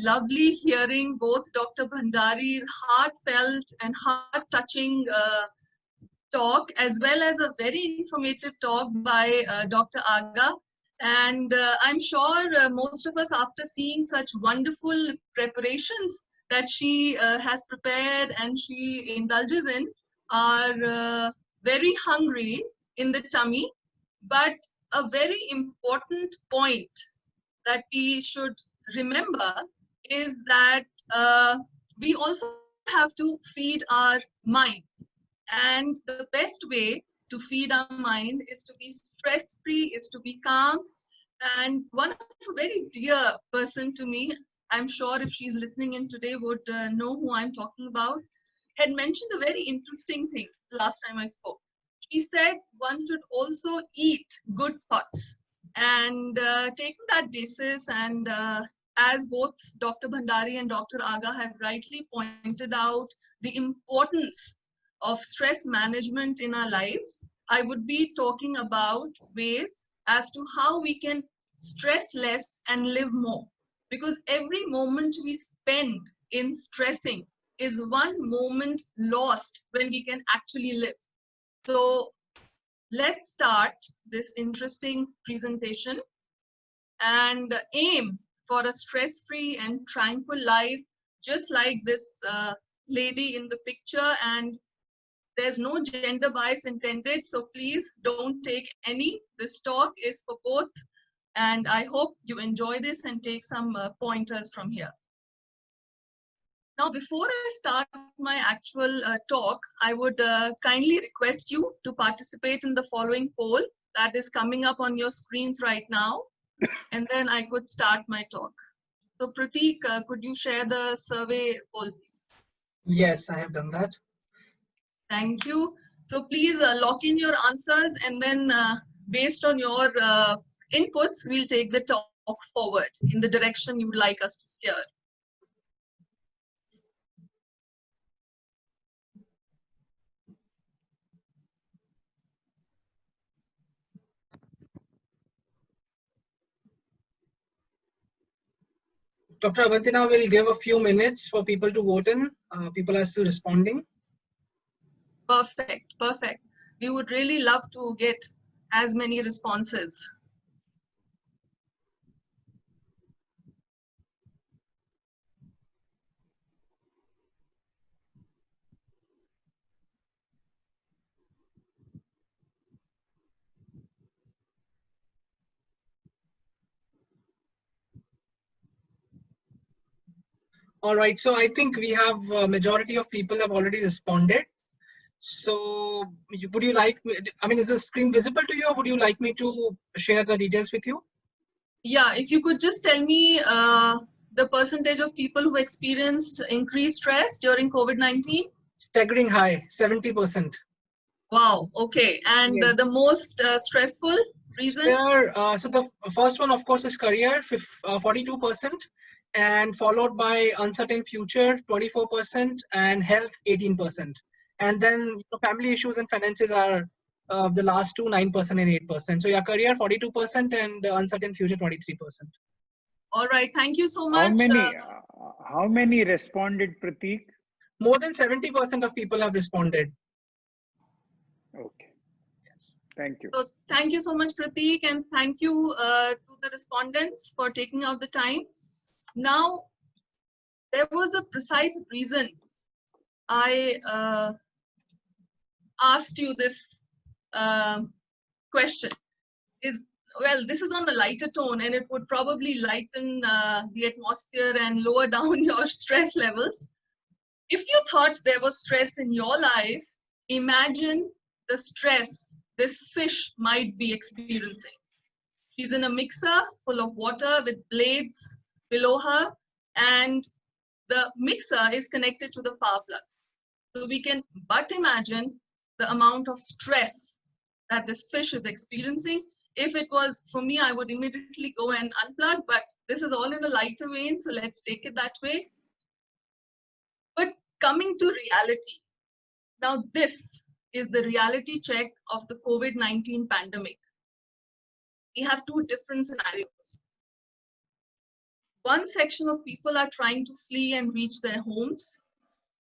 lovely hearing both Dr. Bhandari's heartfelt and heart-touching talk, as well as a very informative talk by Dr. Aga. And I'm sure most of us, after seeing such wonderful preparations that she has prepared and she indulges in, are very hungry in the tummy. But a very important point that we should remember is that we also have to feed our mind. And the best way to feed our mind is to be stress-free, is to be calm. And one of a very dear person to me, I'm sure if she's listening in today would know who I'm talking about, had mentioned a very interesting thing last time I spoke. She said one should also eat good thoughts. And taking that basis, and as both Dr. Bhandari and Dr. Aga have rightly pointed out, the importance of stress management in our lives, I would be talking about ways as to how we can stress less and live more. Because every moment we spend in stressing is one moment lost when we can actually live. So let's start this interesting presentation and aim for a stress-free and tranquil life, just like this lady in the picture. And there's no gender bias intended, so please don't take any. This talk is for both, and I hope you enjoy this and take some pointers from here. Now, before I start my actual talk, I would kindly request you to participate in the following poll that is coming up on your screens right now, and then I could start my talk. So Prateek, could you share the survey poll, please? Yes, I have done that. Thank you. So please lock in your answers, and then based on your inputs, we'll take the talk forward in the direction you would like us to steer. Dr. Avantina will give a few minutes for people to vote in. People are still responding. Perfect, perfect. We would really love to get as many responses. All right, so I think we have a majority of people have already responded. So would you like me, I mean, is the screen visible to you, or would you like me to share the details with you? Yeah, if you could just tell me the percentage of people who experienced increased stress during COVID-19. Staggering high, 70%. Wow, okay. And Yes. the most stressful reason? There, so the first one, of course, is career, 42%, and followed by uncertain future, 24%, and health, 18%. And then family issues and finances are the last two, 9% and 8%. So yeah, career, 42%, and uncertain future, 23%. All right, thank you so much. How many responded, Prateek? More than 70% of people have responded. Okay. Yes. Thank you. So thank you so much, Prateek, and thank you to the respondents for taking out the time. Now, there was a precise reason I asked you this question. Well, this is on a lighter tone, and it would probably lighten the atmosphere and lower down your stress levels. If you thought there was stress in your life, imagine the stress this fish might be experiencing. She's in a mixer full of water with blades below her, and the mixer is connected to the power plug. So we can but imagine the amount of stress that this fish is experiencing. If it was for me, I would immediately go and unplug, but this is all in a lighter vein, so let's take it that way. But coming to reality, now this is the reality check of the COVID-19 pandemic. We have two different scenarios. One section of people are trying to flee and reach their homes.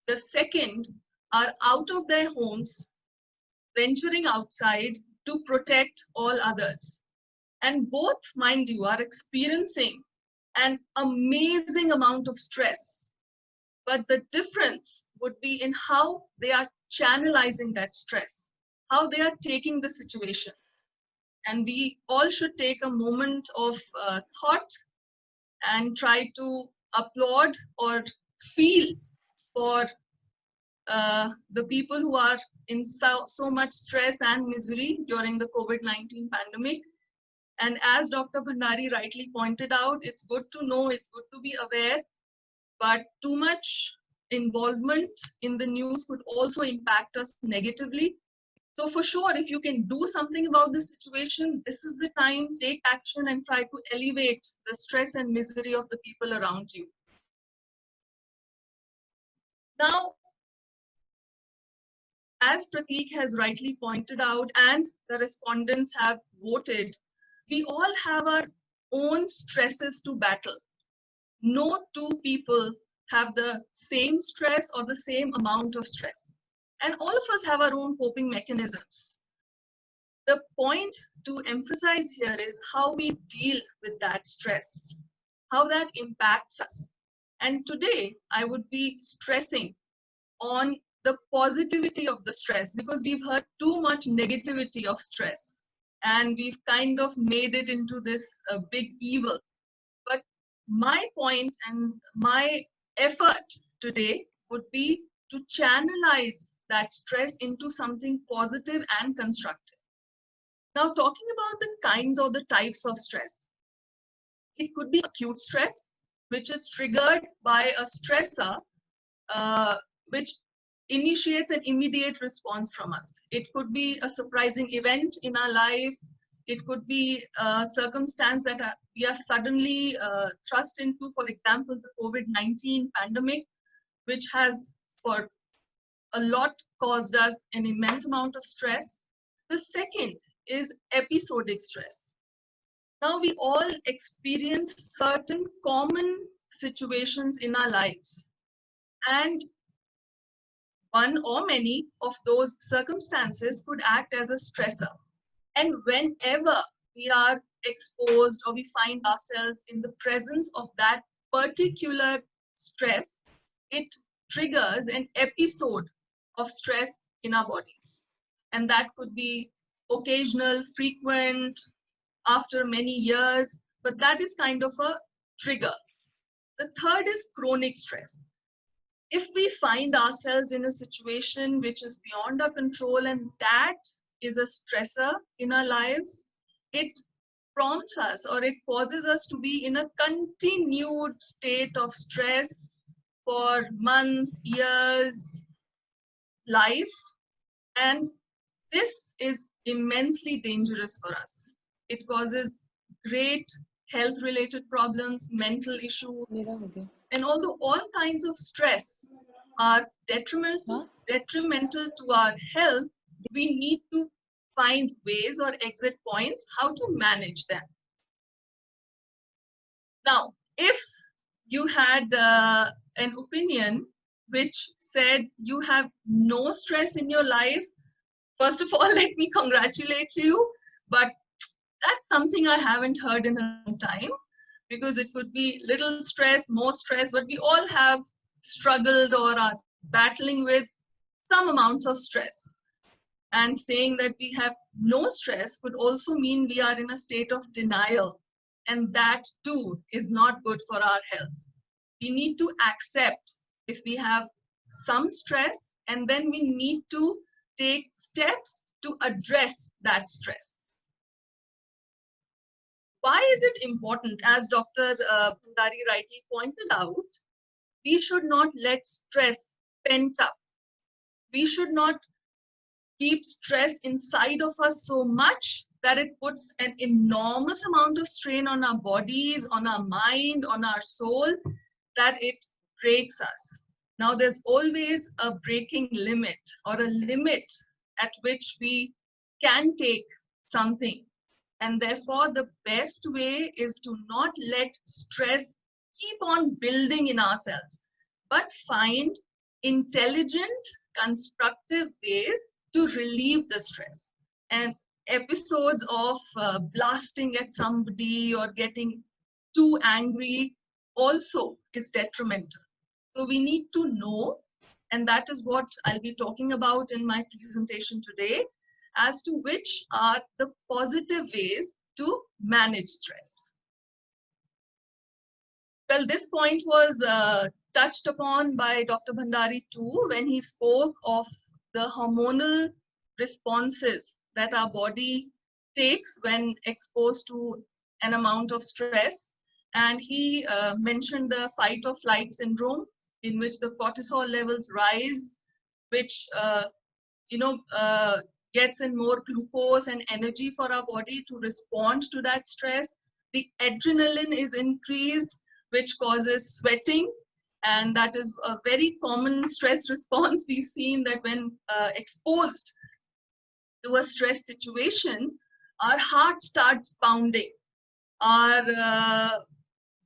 The second are out of their homes, venturing outside to protect all others. And both, mind you, are experiencing an amazing amount of stress. But the difference would be in how they are channelizing that stress, how they are taking the situation. And we all should take a moment of thought and try to applaud or feel for the people who are in so much stress and misery during the COVID-19 pandemic. And as Dr. Bhandari rightly pointed out, it's good to know, it's good to be aware, but too much involvement in the news could also impact us negatively. So for sure, if you can do something about this situation, this is the time, take action and try to elevate the stress and misery of the people around you. Now, as Prateek has rightly pointed out and the respondents have voted, we all have our own stresses to battle. No two people have the same stress or the same amount of stress. And all of us have our own coping mechanisms. The point to emphasize here is how we deal with that stress, how that impacts us. And today, I would be stressing on the positivity of the stress, because we've heard too much negativity of stress and we've kind of made it into this big evil. But my point and my effort today would be to channelize that stress into something positive and constructive. Now, talking about the kinds or the types of stress, it could be acute stress, which is triggered by a stressor, which initiates an immediate response from us. It could be a surprising event in our life. It could be a circumstance that we are suddenly thrust into, for example, the COVID-19 pandemic, which has for a lot caused us an immense amount of stress. The second is episodic stress. Now, we all experience certain common situations in our lives, and one or many of those circumstances could act as a stressor. And whenever we are exposed or we find ourselves in the presence of that particular stress, it triggers an episode of stress in our bodies. And that could be occasional, frequent, after many years, but that is kind of a trigger. The third is chronic stress. If we find ourselves in a situation which is beyond our control and that is a stressor in our lives, it prompts us or it causes us to be in a continued state of stress for months, years, life. And this is immensely dangerous for us. It causes great health-related problems, mental issues. And although all kinds of stress are detrimental to our health, we need to find ways or exit points how to manage them. Now, if you had an opinion which said you have no stress in your life, first of all, let me congratulate you, but that's something I haven't heard in a long time, because it could be little stress, more stress, but we all have struggled or are battling with some amounts of stress. And saying that we have no stress could also mean we are in a state of denial. And that too is not good for our health. We need to accept if we have some stress, and then we need to take steps to address that stress. Why is it important? As Dr. Bhandari rightly pointed out, we should not let stress pent up. We should not keep stress inside of us so much that it puts an enormous amount of strain on our bodies, on our mind, on our soul, that it breaks us. Now, there's always a breaking limit or a limit at which we can take something. And therefore, the best way is to not let stress keep on building in ourselves, but find intelligent, constructive ways to relieve the stress. And episodes of blasting at somebody or getting too angry also is detrimental. So we need to know, and that is what I'll be talking about in my presentation today, as to which are the positive ways to manage stress. Well, this point was touched upon by Dr. Bhandari too, when he spoke of the hormonal responses that our body takes when exposed to an amount of stress. And he mentioned the fight or flight syndrome, in which the cortisol levels rise, which gets in more glucose and energy for our body to respond to that stress. The adrenaline is increased, which causes sweating, and that is a very common stress response. We've seen that when exposed to a stress situation, our heart starts pounding, our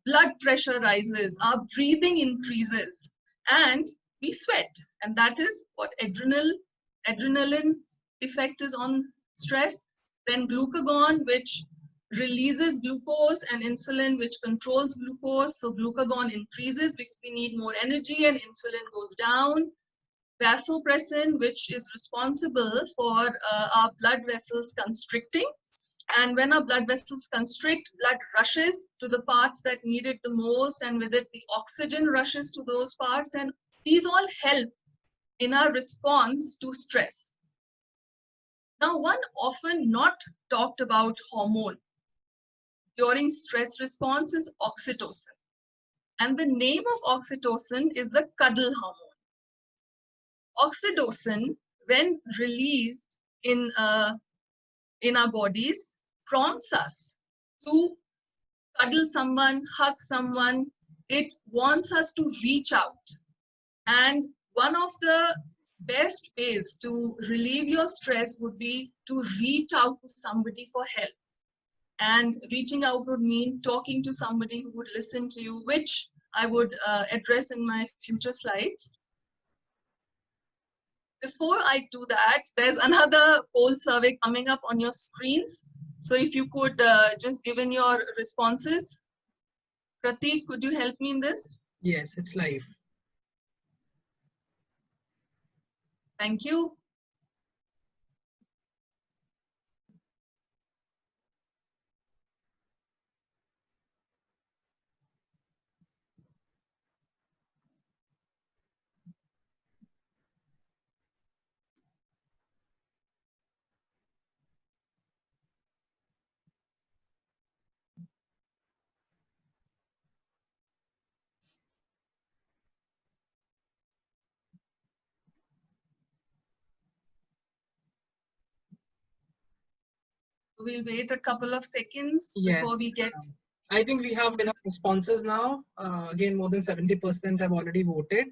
blood pressure rises, our breathing increases, and we sweat. And that is what adrenaline effect is on stress. Then glucagon, which releases glucose, and insulin, which controls glucose. So glucagon increases because we need more energy, and insulin goes down. Vasopressin, which is responsible for our blood vessels constricting. And when our blood vessels constrict, blood rushes to the parts that need it the most, and with it, the oxygen rushes to those parts. And these all help in our response to stress. Now, one often not talked about hormone during stress response is oxytocin. And the name of oxytocin is the cuddle hormone. Oxytocin, when released in our bodies, prompts us to cuddle someone, hug someone. It wants us to reach out. And one of the best ways to relieve your stress would be to reach out to somebody for help. And reaching out would mean talking to somebody who would listen to you, which I would address in my future slides. Before I do that, there's another poll survey coming up on your screens. So if you could just give in your responses. Prateek, could you help me in this? Yes, it's live. Thank you. We'll wait a couple of seconds before we get. I think we have enough responses now. Again, more than 70% have already voted.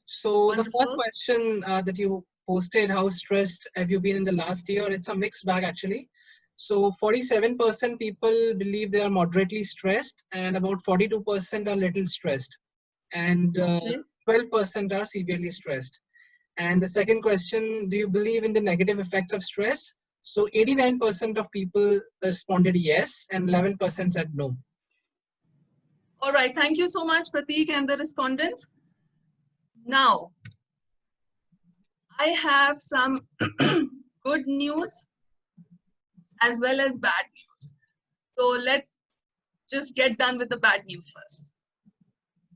So wonderful. The first question that you posted, how stressed have you been in the last year? It's a mixed bag actually. So 47% people believe they are moderately stressed, and about 42% are little stressed, and 12% are severely stressed. And the second question, do you believe in the negative effects of stress? So 89% of people responded yes, and 11% said no. All right, thank you so much, Prateek, and the respondents. Now, I have some good news as well as bad news. So let's just get done with the bad news first.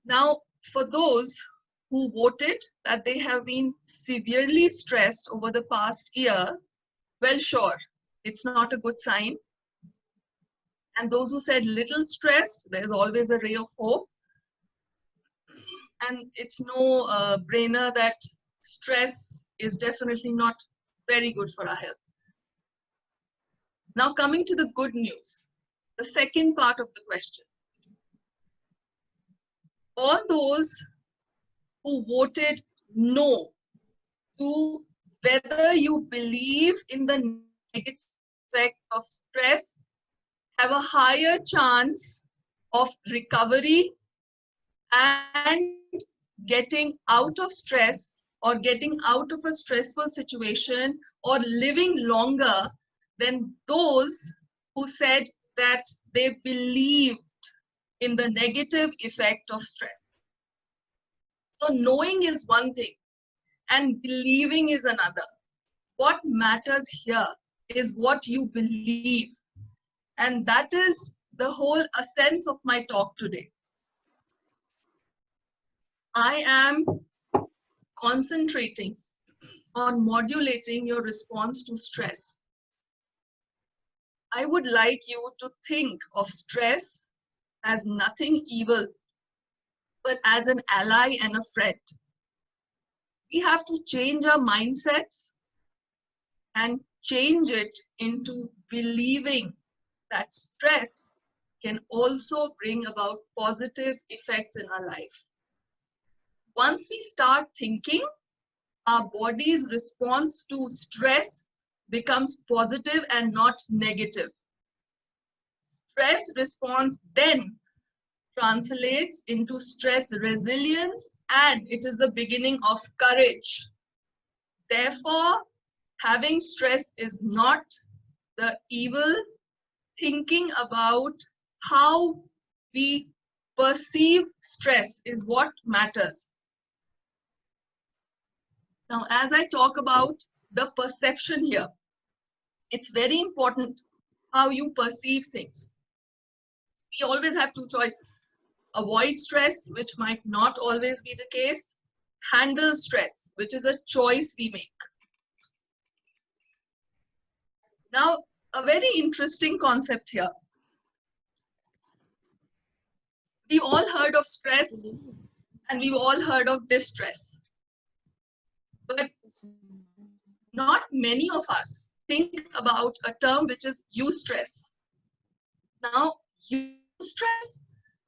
Now, for those who voted that they have been severely stressed over the past year, well, sure, it's not a good sign. And those who said little stressed, there's always a ray of hope. And it's no brainer that stress is definitely not very good for our health. Now, coming to the good news, the second part of the question. All those who voted no to whether you believe in the negative effect of stress have a higher chance of recovery and getting out of stress or getting out of a stressful situation or living longer than those who said that they believed in the negative effect of stress. So knowing is one thing and believing is another. What matters here is what you believe. And that is the whole essence of my talk today. I am concentrating on modulating your response to stress. I would like you to think of stress as nothing evil, but as an ally and a friend. We have to change our mindsets and change it into believing that stress can also bring about positive effects in our life. Once we start thinking, our body's response to stress becomes positive and not negative. Stress response then translates into stress resilience, and it is the beginning of courage. Therefore, having stress is not the evil. Thinking about how we perceive stress is what matters. Now, as I talk about the perception here, it's very important how you perceive things. We always have two choices. Avoid stress, which might not always be the case. Handle stress, which is a choice we make. Now, a very interesting concept here. We've all heard of stress and we've all heard of distress. But not many of us think about a term which is eustress. Now, eustress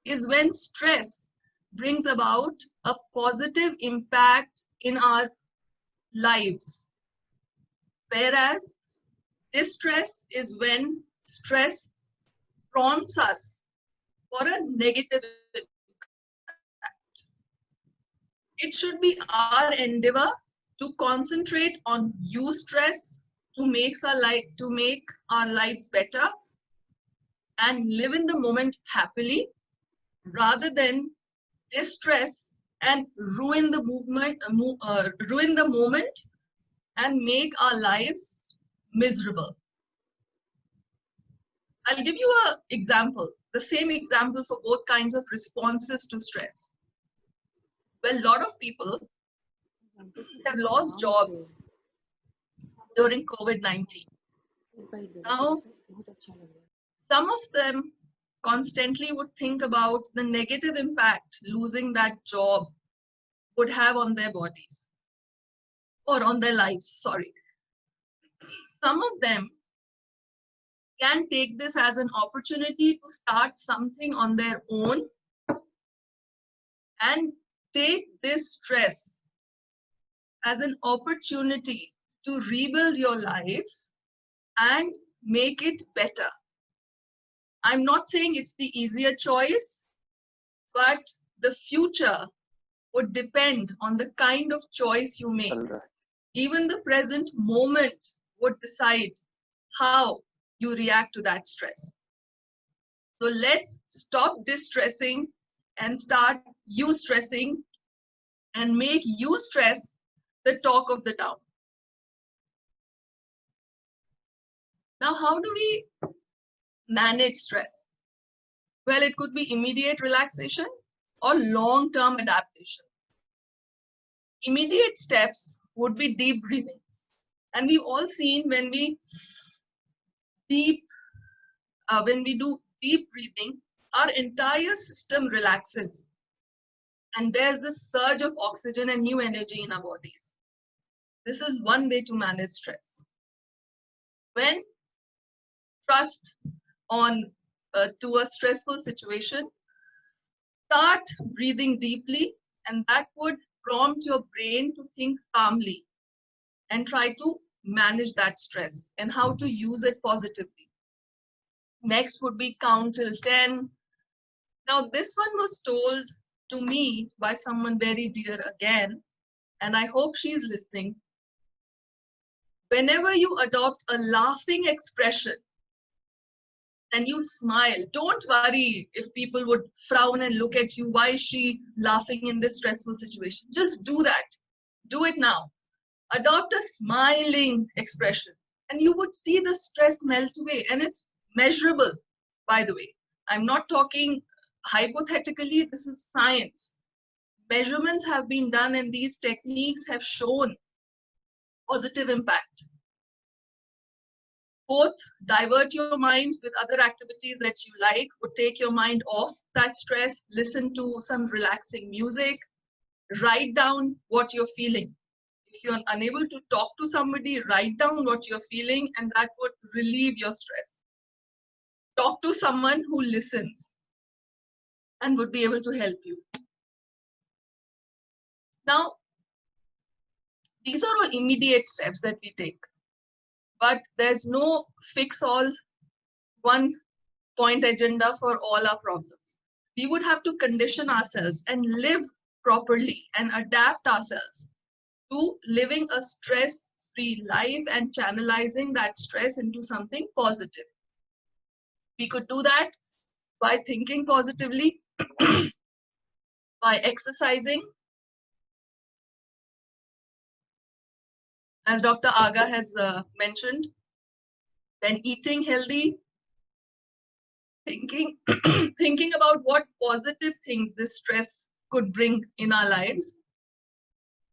is when stress brings about a positive impact in our lives. Whereas distress is when stress prompts us for a negative impact. It should be our endeavor to concentrate on eustress to make our lives better and live in the moment happily, rather than distress and ruin the moment and make our lives miserable. I'll give you an example, the same example for both kinds of responses to stress. Well, a lot of people have lost jobs during COVID-19. Now, some of them constantly would think about the negative impact losing that job would have on their bodies or on their lives, sorry. Some of them can take this as an opportunity to start something on their own and take this stress as an opportunity to rebuild your life and make it better. I'm not saying it's the easier choice, but the future would depend on the kind of choice you make. Even the present moment would decide how you react to that stress. So let's stop distressing and start eustressing and make eustress the talk of the town. Now, how do we manage stress? Well, it could be immediate relaxation or long-term adaptation. Immediate steps would be deep breathing. And we've all seen when we do deep breathing, our entire system relaxes. And there's this surge of oxygen and new energy in our bodies. This is one way to manage stress. When thrust on to a stressful situation, start breathing deeply, and that would prompt your brain to think calmly and try to manage that stress and how to use it positively. Next would be count till 10. Now, this one was told to me by someone very dear again, and I hope she's listening. Whenever you adopt a laughing expression and you smile, don't worry if people would frown and look at you. Why is she laughing in this stressful situation? Just do that. Do it now. Adopt a smiling expression and you would see the stress melt away, and it's measurable, by the way. I'm not talking hypothetically, this is science. Measurements have been done and these techniques have shown positive impact. Both divert your mind with other activities that you like, would take your mind off that stress, listen to some relaxing music, write down what you're feeling. If you're unable to talk to somebody, write down what you're feeling, and that would relieve your stress. Talk to someone who listens and would be able to help you. Now, these are all immediate steps that we take, but there's no fix-all, one-point agenda for all our problems. We would have to condition ourselves and live properly and adapt ourselves to living a stress-free life and channelizing that stress into something positive. We could do that by thinking positively, by exercising, as Dr. Aga has mentioned, then eating healthy, thinking, thinking about what positive things this stress could bring in our lives,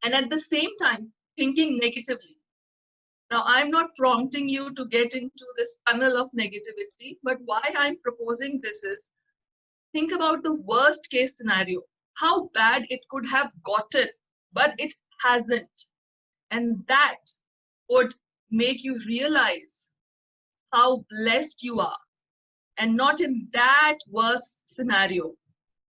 and at the same time, thinking negatively. Now, I'm not prompting you to get into this tunnel of negativity, but why I'm proposing this is, think about the worst case scenario, how bad it could have gotten, but it hasn't. And that would make you realize how blessed you are and not in that worst scenario.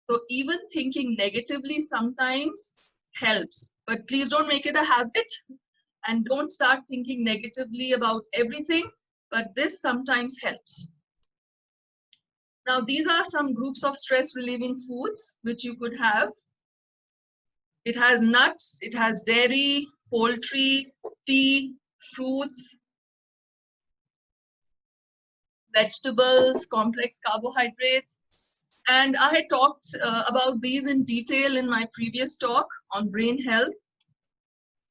So even thinking negatively sometimes helps, but please don't make it a habit and don't start thinking negatively about everything, but this sometimes helps. Now, these are some groups of stress relieving foods which you could have. It has nuts, it has dairy, poultry, tea, fruits, vegetables, complex carbohydrates. And I had talked about these in detail in my previous talk on brain health.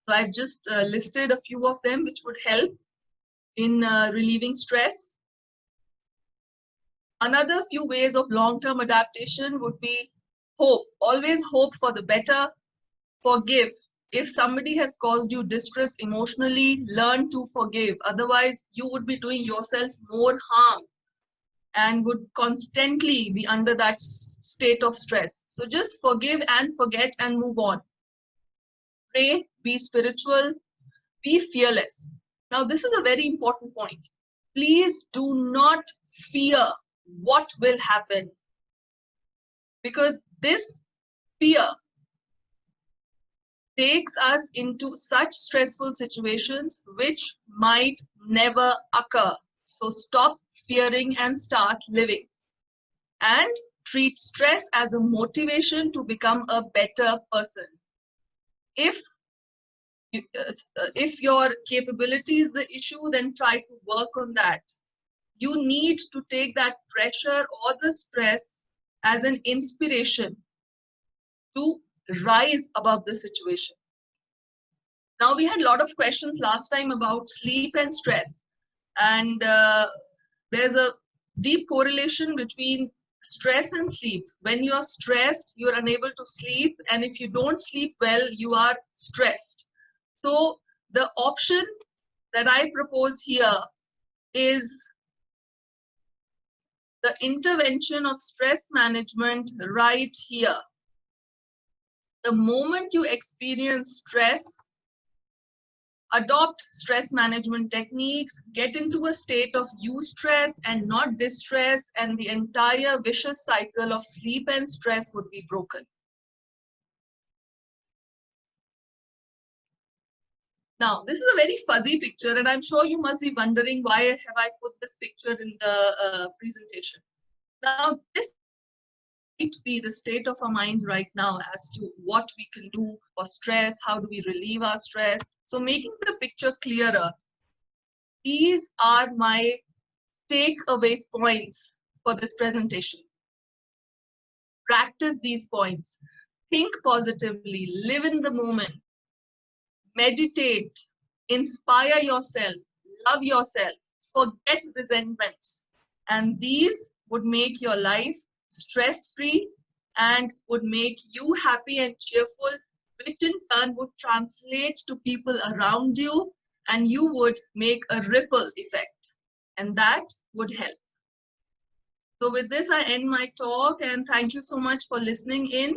So I've just listed a few of them which would help in relieving stress. Another few ways of long-term adaptation would be hope. Always hope for the better. Forgive. If somebody has caused you distress emotionally, learn to forgive. Otherwise, you would be doing yourself more harm and would constantly be under that state of stress. So just forgive and forget and move on. Pray, be spiritual, be fearless. Now, this is a very important point. Please do not fear what will happen, because this fear takes us into such stressful situations which might never occur. So stop fearing and start living. And treat stress as a motivation to become a better person. If your capability is the issue, then try to work on that. You need to take that pressure or the stress as an inspiration to rise above the situation. Now, we had a lot of questions last time about sleep and stress. And there's a deep correlation between stress and sleep. When you are stressed, you are unable to sleep. And if you don't sleep well, you are stressed. So the option that I propose here is the intervention of stress management right here. The moment you experience stress, adopt stress management techniques, get into a state of eustress and not distress, and the entire vicious cycle of sleep and stress would be broken. Now, this is a very fuzzy picture, and I'm sure you must be wondering why have I put this picture in the presentation. Now, this be the state of our minds right now as to what we can do for stress, how do we relieve our stress. So making the picture clearer. These are my takeaway points for this presentation. Practice these points. Think positively, live in the moment, meditate, inspire yourself, love yourself, forget resentments. And these would make your life stress-free and would make you happy and cheerful, which in turn would translate to people around you, and you would make a ripple effect, and that would help. So with this, I end my talk, and thank you so much for listening in.